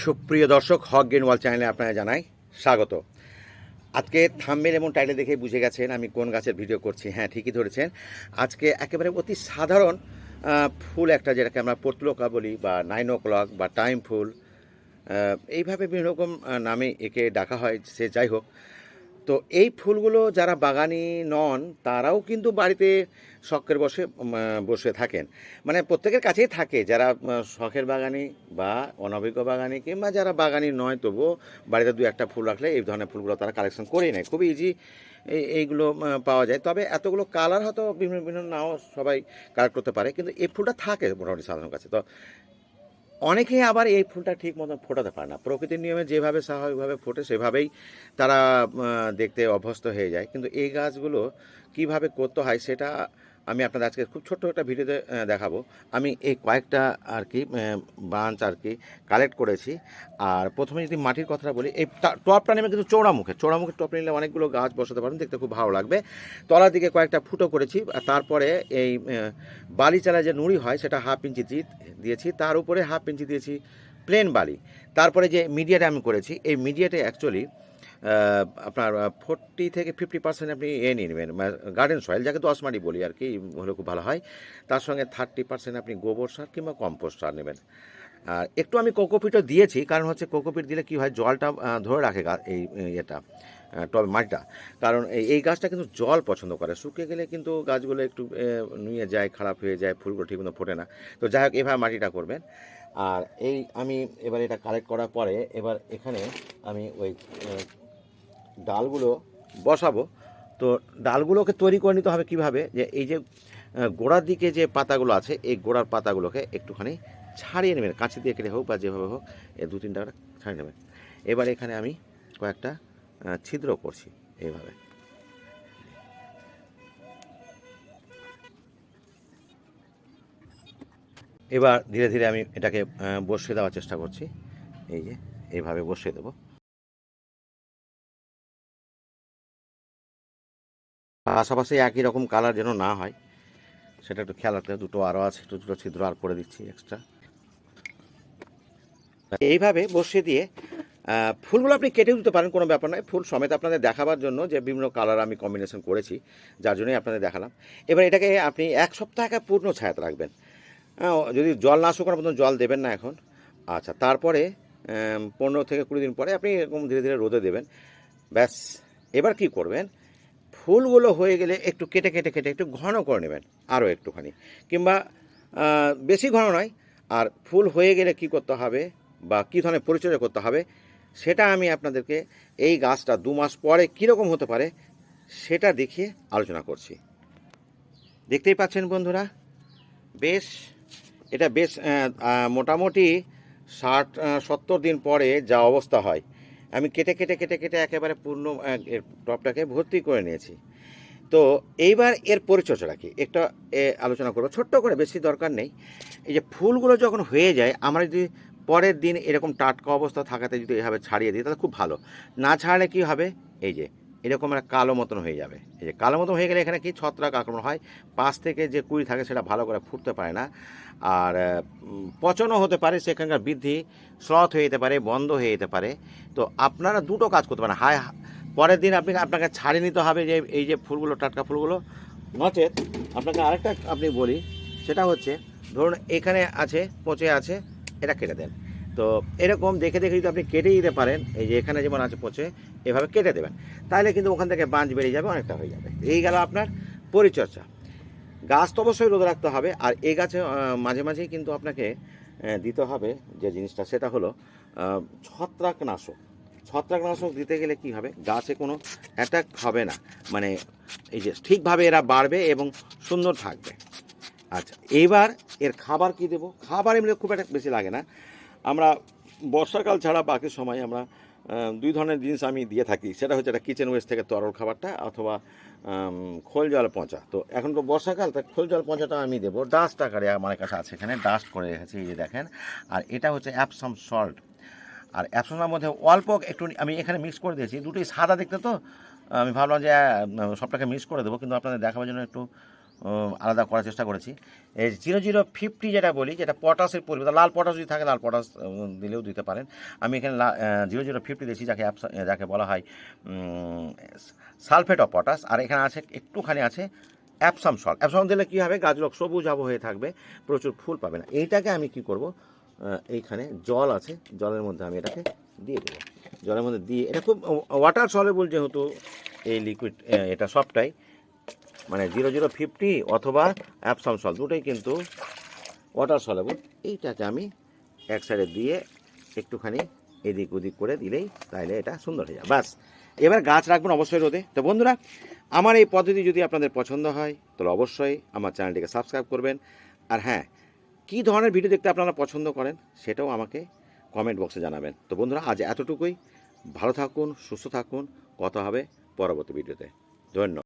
সুপ্রিয় দর্শক, হক গ্রিন ওয়াল চ্যানেলে আপনারা জানাই স্বাগত। আজকে থাম্বনেল এবং টাইটেল দেখে বুঝে গেছেন আমি কোন গাছের ভিডিও করছি। হ্যাঁ, ঠিকই ধরেছেন। আজকে একেবারে অতি সাধারণ ফুল একটা, যেটাকে আমরা portulaca বলি বা 9'O বা টাইম ফুল, এইভাবে বিভিন্ন রকম নামে একে ডাকা হয়। সে যাই হোক, তো এই ফুলগুলো যারা বাগানি নন তারাও কিন্তু বাড়িতে শখের বসে বসে থাকেন। মানে প্রত্যেকের কাছেই থাকে, যারা শখের বাগানি বা অনভিজ্ঞ বাগানি কিংবা যারা বাগানি নয় তবুও বাড়িতে দু একটা ফুল রাখলে এই ধরনের ফুলগুলো তারা কালেকশন করেই নেয়। খুবই ইজি এইগুলো পাওয়া যায়। তবে এতগুলো কালার হয়তো বিভিন্ন বিভিন্ন নাও সবাই কালেক্ট করতে পারে, কিন্তু এই ফুলটা থাকে মোটামুটি সাধারণ কাছে। তো অনেকেই আবার এই ফুলটা ঠিক মতন ফোটাতে পারে না। প্রকৃতির নিয়মে যেভাবে স্বাভাবিকভাবে ফোটে সেভাবেই তারা দেখতে অভ্যস্ত হয়ে যায়। কিন্তু এই গাছগুলো কিভাবে করতে হয় সেটা আমি আপনাদের আজকে খুব ছোট্ট একটা ভিডিওতে দেখাবো। আমি এই কয়েকটা আর কি ব্রাঞ্চ আর কি কালেক্ট করেছি। আর প্রথমে যদি মাটির কথাটা বলি, এই টবটা নেমে কিন্তু চৌড়ামুখের টপ নিলে অনেকগুলো গাছ বসাতে পারেন, দেখতে খুব ভালো লাগবে। তলার দিকে কয়েকটা ফুটো করেছি, আর তারপরে এই বালি চালা যে নুড়ি হয় সেটা হাফ ইঞ্চি দিয়েছি, তার উপরে হাফ ইঞ্চি দিয়েছি প্লেন বালি। তারপরে যে মিডিয়াটা আমি করেছি, এই মিডিয়াটা অ্যাকচুয়ালি আপনার 40 থেকে 50% আপনি নিয়ে নেবেন, গার্ডেন সয়েল, যাকে দোআঁশ মাটি বলি আর কি, হলে খুব ভালো হয়। তার সঙ্গে 30% আপনি গোবর সার কিংবা কম্পোস্ট সার নেবেন। আর একটু আমি কোকোপিটও দিয়েছি, কারণ হচ্ছে কোকোপিট দিলে কি হয়, জলটা ধরে রাখে এই এটা টবে মাটিটা। কারণ এই গাছটা কিন্তু জল পছন্দ করে, শুকিয়ে গেলে কিন্তু গাছগুলো একটু নুয়ে যায়, খারাপ হয়ে যায়, ফুলগুলো ঠিকমতো ফোটে না। তো যাই হোক, এভাবে মাটিটা করবেন। আর এই আমি এবার এটা কালেক্ট করার পরে এবার এখানে আমি ওই ডালগুলো বসাবো। তো ডালগুলোকে তৈরি করে নিতে হবে কীভাবে, যে এই যে গোড়ার দিকে যে পাতাগুলো আছে, এই গোড়ার পাতাগুলোকে একটুখানি ছাড়িয়ে নেবেন, কাঁচি দিয়ে কেটে হোক বা যেভাবে হোক, এই 2-3টা ছাড়িয়ে নেবেন। এবার এখানে আমি কয়েকটা ছিদ্র করছি এইভাবে। এবার ধীরে ধীরে আমি এটাকে বসিয়ে দেওয়ার চেষ্টা করছি। এই যে এইভাবে বসিয়ে দেবো। পাশাপাশি একই রকম কালার যেন না হয় সেটা একটু খেয়াল রাখতে হবে। দুটো আরও আছে, দুটো ছিদ্র আর করে দিচ্ছি এক্সট্রা। এইভাবে বসিয়ে দিয়ে ফুলগুলো আপনি কেটেও দিতে পারেন, কোনো ব্যাপার নয়। ফুল সমেত আপনাদের দেখাবার জন্য যে বিভিন্ন কালার আমি কম্বিনেশন করেছি, যার জন্যই আপনাদের দেখালাম। এবার এটাকে আপনি 1 সপ্তাহ পূর্ণ ছায়াতে রাখবেন। যদি জল না শুকানোর মতন জল দেবেন না এখন। আচ্ছা, তারপরে 15 থেকে 20 দিন পরে আপনি এরকম ধীরে ধীরে রোদে দেবেন। ব্যাস। এবার কি করবেন, ফুলগুলো হয়ে গেলে একটু কেটে কেটে কেটে একটু ঘন করে নেবেন, আরও একটুখানি, কিংবা বেশি ঘন নয়। আর ফুল হয়ে গেলে কি করতে হবে বা কী ধরনের পরিচর্যা করতে হবে সেটা আমি আপনাদেরকে এই গাছটা 2 মাস পরে কীরকম হতে পারে সেটা দেখিয়ে আলোচনা করছি। দেখতেই পাচ্ছেন বন্ধুরা, বেশ এটা বেশ মোটামুটি 60-70 দিন পরে যা অবস্থা হয়, আমি কেটে কেটে কেটে কেটে একেবারে পূর্ণ টবটাকে ভর্তি করে নিয়েছি। তো এইবার এর পরিচর্যাটা কি একটা আলোচনা করবো ছোট্ট করে, বেশি দরকার নেই। এই যে ফুলগুলো যখন হয়ে যায়, আমরা যদি পরের দিন এরকম টাটকা অবস্থা থাকাতে যদি এভাবে ছাড়িয়ে দিই তাহলে খুব ভালো। না ছাড়লে কি হবে, এই যে এরকম একটা কালো মতন হয়ে যাবে। এই যে কালো মতন হয়ে গেলে এখানে কি ছত্রাক আক্রমণ হয়, পাশ থেকে যে কুড়ি থাকে সেটা ভালো করে ফুটতে পারে না, আর পচনও হতে পারে, সেখানকার বৃদ্ধি শ্লথ হয়ে যেতে পারে, বন্ধ হয়ে যেতে পারে। তো আপনারা দুটো কাজ করতে পারেন, পরের দিন আপনাকে ছাড়িয়ে নিতে হবে যে এই যে ফুলগুলো, টাটকা ফুলগুলো। নচেত আপনাকে আরেকটা আপনি বলি, সেটা হচ্ছে ধরুন এখানে আছে, পচে আছে, এটা কেটে দেন। তো এরকম দেখে দেখে যদি আপনি কেটে দিতে পারেন, এই যে এখানে যেমন আছে পচে, এভাবে কেটে দেবেন, তাহলে কিন্তু ওখান থেকে বাঁচ বেরিয়ে যাবে, অনেকটা হয়ে যাবে। এই গেল আপনার পরিচর্যা। গাছ তো অবশ্যই রোদে রাখতে হবে, আর এই গাছে মাঝে মাঝেই কিন্তু আপনাকে দিতে হবে যে জিনিসটা, সেটা হলো ছত্রাকনাশক। ছত্রাকনাশক দিতে গেলে কি হবে, গাছে কোনো অ্যাটাক হবে না, মানে এই যে ঠিকভাবে এরা বাড়বে এবং সুন্দর থাকবে। আচ্ছা, এইবার এর খাবার কি দেবো, খাবার এমনি খুব একটা বেশি লাগে না। আমরা বর্ষাকাল ছাড়া বাকি সময় আমরা 2 ধরনের জিনিস আমি দিয়ে থাকি, সেটা হচ্ছে একটা কিচেন ওয়েস্ট থেকে তরল খাবারটা, অথবা খোল জল পচা। তো এখন তো বর্ষাকাল, তাই খোল জল পচাটা আমি দেবো ডাস্ট আকারে, আমার কাছে আছে, এখানে ডাস্ট করে রেখেছি, এই যে দেখেন। আর এটা হচ্ছে অ্যাপসাম সল্ট, আর অ্যাপসামের মধ্যে অল্প একটু আমি এখানে মিক্স করে দিয়েছি। দুটোই সাদা দেখতে, তো আমি ভাবলাম যে সবটাকে মিক্স করে দেবো, কিন্তু আপনাদের দেখাবার জন্য একটু আলাদা করার চেষ্টা করেছি। এই 0050 যেটা বলি, যেটা পটাশের পরিবর্তে লাল পটাশ যদি থাকে লাল পটাশ দিলেও দিতে পারেন। আমি এখানে 0050 দিয়েছি, যাকে বলা হয় সালফেট অফ পটাশ। আর এখানে আছে একটুখানি আছে অ্যাপসাম সল্ট। অ্যাপসাম দিলে কী হবে, গাছগুলো সবুজ হয়ে থাকবে, প্রচুর ফুল পাবে না। এইটাকে আমি কি করব, এইখানে জল আছে, জলের মধ্যে আমি এটাকে দিয়ে দেবো। জলের মধ্যে দিয়ে, এটা খুব ওয়াটার সলেবল যেহেতু এই লিকুইড, এটা সবটাই মানে 0050 অথবা অ্যাপসাম সল্ট দুটোই কিন্তু ওয়াটার সলেবল। এইটাকে আমি এক সাইডে দিয়ে একটুখানি এদিক ওদিক করে দিলেই তাইলে এটা সুন্দর হয়ে যায়। বাস, এবার গাছ রাখবেন অবশ্যই রোদে। তো বন্ধুরা, আমার এই পদ্ধতি যদি আপনাদের পছন্দ হয় তাহলে অবশ্যই আমার চ্যানেলটিকে সাবস্ক্রাইব করবেন। আর হ্যাঁ, কী ধরনের ভিডিও দেখতে আপনারা পছন্দ করেন সেটাও আমাকে কমেন্ট বক্সে জানাবেন। তো বন্ধুরা, আজ এতটুকুই। ভালো থাকুন, সুস্থ থাকুন, কথা হবে পরবর্তী ভিডিওতে। ধন্যবাদ।